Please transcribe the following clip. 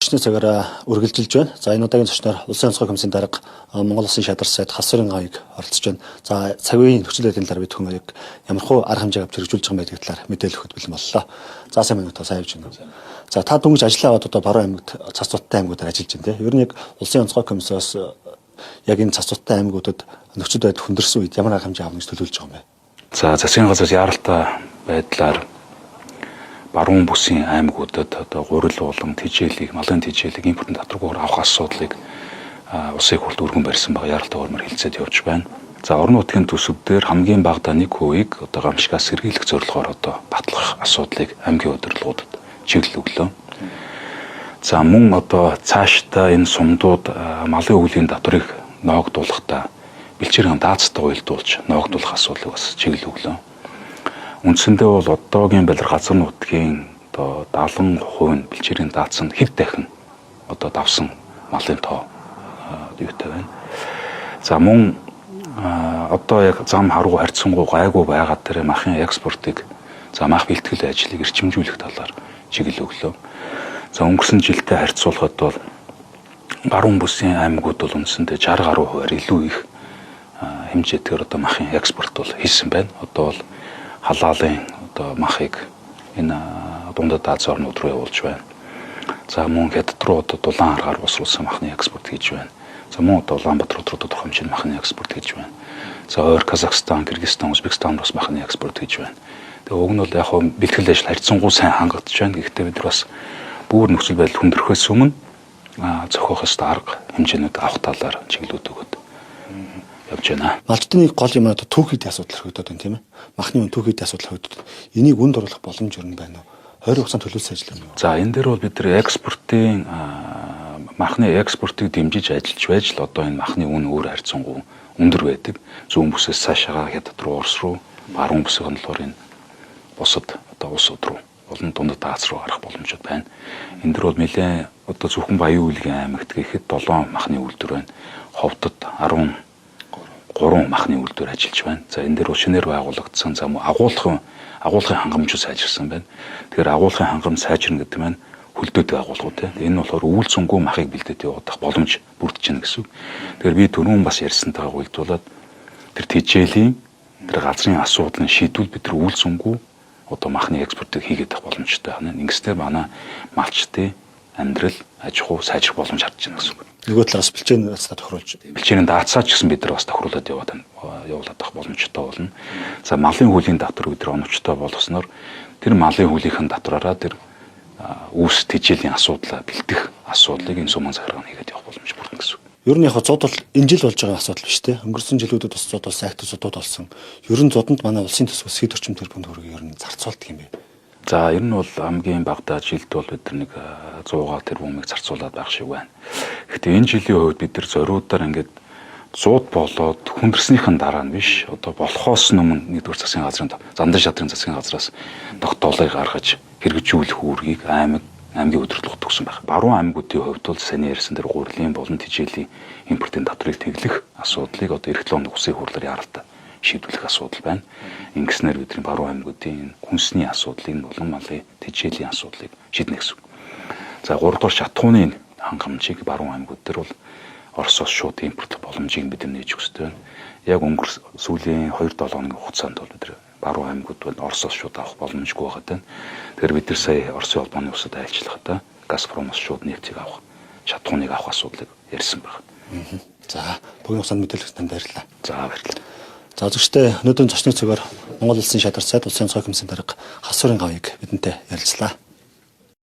Цагаараа үргэлжилж байна. За энэ удаагийн зочноор Улсын онцгой комиссийн дарга Монгол Улсын шадар сайд Хасварын гаыг оролцож байна. За цаг үеийн нөхцөл байдлын талаар бид хүмүүс ямархуу арга хэмжээ авч хэрэгжүүлж байгаа байдгийг талаар мэдээлэл өгөх бэлэн боллоо. За сайн минут сайн явж байна. За та дөнгөж ажиллаа аваад одоо Баруун аймагт цас цуттай аймагуудаар ажиллаж байна тийм. Ер нь яг Улсын онцгой комиссоос яг энэ цас цуттай аймагуудад нөхцөл байдал хүндэрсэн үед ямар арга хэмжээ авах гэж төлөвлөж байгаа юм бэ? За засгийн газраас яаралтай байдлаар Баруун бүсийн аймагуудад одоо гурил болон тэжээлийг, малын тэжээлийг импортын татваргүйгээр авах асуудлыг улсын их хурлд өргөн барьсан байгаа яаралтай хормоор хэлцээд явж байна. За орон нутгийн төсөв дээр хамгийн багадаа 1% одоо гамшигаас сэргийлэх зорилгоор одоо батлах асуудлыг аймгийн удирдлагуудад чиглэл өглөө. За мөн одоо цаашдаа энэ сумдууд малын өвлийн татварыг ноогдуулахдаа бэлчээрийн даацтай уялдуулж ноогдуулах асуудлыг бас чиглэл өглөө. Үндсэндээ бол одоогийн балир газар нутгийн одоо 70% нь бэлчээрийн даацанд хэд дахин одоо давсан малын тоо юутай байна. За мөн одоо яг зам харгуу харьцангуй гайгүй байгаа тэр махын экспортыг за мах бэлтгэл ажлыг эрчимжүүлэх талаар чиглэл өглөө. За өнгөрсөн жилдээ харьцуулахад бол Баруун бүсийн аймагуд бол үндсэндээ 60 гаруй хувиар илүү их хэмжээтэйгээр одоо махын экспорт бол хийсэн байна. Одоо бол халаалын одоо махыг энэ дундад Аз орнууд руу явуулж байна. За мөн Хятад руу одоо дулаан аргаар босруулсан махны экспорт хийж байна. За мөн одоо Улаанбаатар руу тодорхой хэмжээний махны экспорт хийж байна. За өөр Казахстан, Кыргызстан, Узбекистан руу махны экспорт хийж байна. Тэгээ уг нь бол яг хөө бэлтгэл ажил харьцангуй сайн хангагдж байна. Гэхдээ бид нар бас бүр нөхцөл байдал хүндрөхөөс өмнө зохиох ёстой арга хэмжээнүүд авах талаар чиглэлүүд өгöd явж байна. Малчтны гол юм одоо түүхийдийн асуудал хоригдоод байна тийм ээ. Махны үн түүхийдийн асуудал хоригдоод. Энийг үнд оруулах боломж юу байна вэ? 20 хугацаанд төлөвлөсөн ажил юм уу? За энэ дээр бол бид нар экспортын махны экспортыг дэмжиж ажиллаж байж л одоо энэ махны үн өөр харьцангуй өндөр байдаг. Зүүн бүсээс цаашаа Хятад руу, Орос руу, Баруун бүсийн болохоор энэ бусад одоо улсууд руу болон дундад Аз руу гарах боломжууд байна. Энэ дөр бол нэлээд одоо зөвхөн Баян Үйлгийн аймагт гэхэд 7 махны үйлдвэр байна. Ховдод 13 махны үйлдвэр ажиллаж байна. За энэ дээр шинээр байгуулагдсан за агуулгын хангамжууд сайжирсан байна. Тэгэхээр агуулгын хангамж сайжирна гэдэг нь хөлдөөд байгууллагууд тийм. Энэ нь болохоор үйл цэнгүй махыг бэлдээд явуулах боломж бүрдэж байна гэсэн үг. Тэгэхээр би түрүүн бас ярьсантайгаа уялдуулаад тэр тэжээлийн тэр газрын асуудлын шийдвэл бид тэр үйл цэнгүй одоо махны экспортыг хийгээд авах боломжтой байна. Ингэснээр манай малчтын амьдрал аж ахуй сайжрах боломж хардж байна гэсэн үг. Нөгөө талаас бэлчээний даацаа тохируулж. Бэлчээний даацаа ч гэсэн бид нар бас тохируулаад явуулаад авах боломжтой болно. За малын хуулийн татвар бид нар оновчтой болгосноор тэр малын хуулийнхын татвараараа тэр үүс тэжээлийн асуудлаа бэлдэх асуудлыг энэ сумын захиргааны хийгээд явах боломж бүрдэн гэсэн үг. Ер нь яг зод бол энэ жил болж байгаа асуудал биш те. Өнгөрсөн жилүүдэд бас зод болсон, актив зодууд болсон. Ер нь зодонд манай улсын төсвөөс хэд орчим тэрбум төгрөг ер нь зарцуулдаг юм бэ? За ер нь бол хамгийн багадаа жилд бол бид нар нэг 100 тэрбумыг зарцуулаад байх шиг байна. Гэхдээ энэ жилийн хувьд бид нар зориудаар ингээд 100 болоод хүндэрснийхэн дараа нь биш одоо болохоос өмнө нэгдүгээр засгийн газрын зандан шатрын засгийн газраас тогтоолыг гаргаж хэрэгжүүлэх үүргийг аймгийн удирдлагууд төгсөн байна. Баруун аймагуудын хувьд бол сайн ярьсан тэр гурилын болон тэжээлийн импортын татварыг тэглэх асуудлыг одоо эх 7 хоног улсын хурлаар яаралтай шийдвэрлэх асуудал байна. Ингэснээр бидний баруун аймагуудын хүнсний асуудлыг болон малын тэжээлийн асуудлыг шийднэ гэсэн үг. За 3 дугаар шатхууны хангамжийг баруун аймагуд дээр бол Оросоос шууд импортлох боломжийг бид нээж өгч байна. Яг сүүлийн 2-7 хоногийн хугацаанд бол бид баруун аймагуд бол Оросоос шууд авах боломжгүй байгаа тань. Тэгэхээр бид нар сая Оросын холбооны усад айлчлахтаа Газпромоос шууд нефтийг авах, шатхууныг авах асуудлыг ярьсан байна. За бүгэн хугацаанд мэдээлэл танд баярлалаа. За баярлалаа. За зөвштэй өнөөдрийн зочны цугаар Монгол Улсын шадар сайд Улсын онцгой комиссийн дарга Хасварын гаыг бидэнтэй ярилцлаа.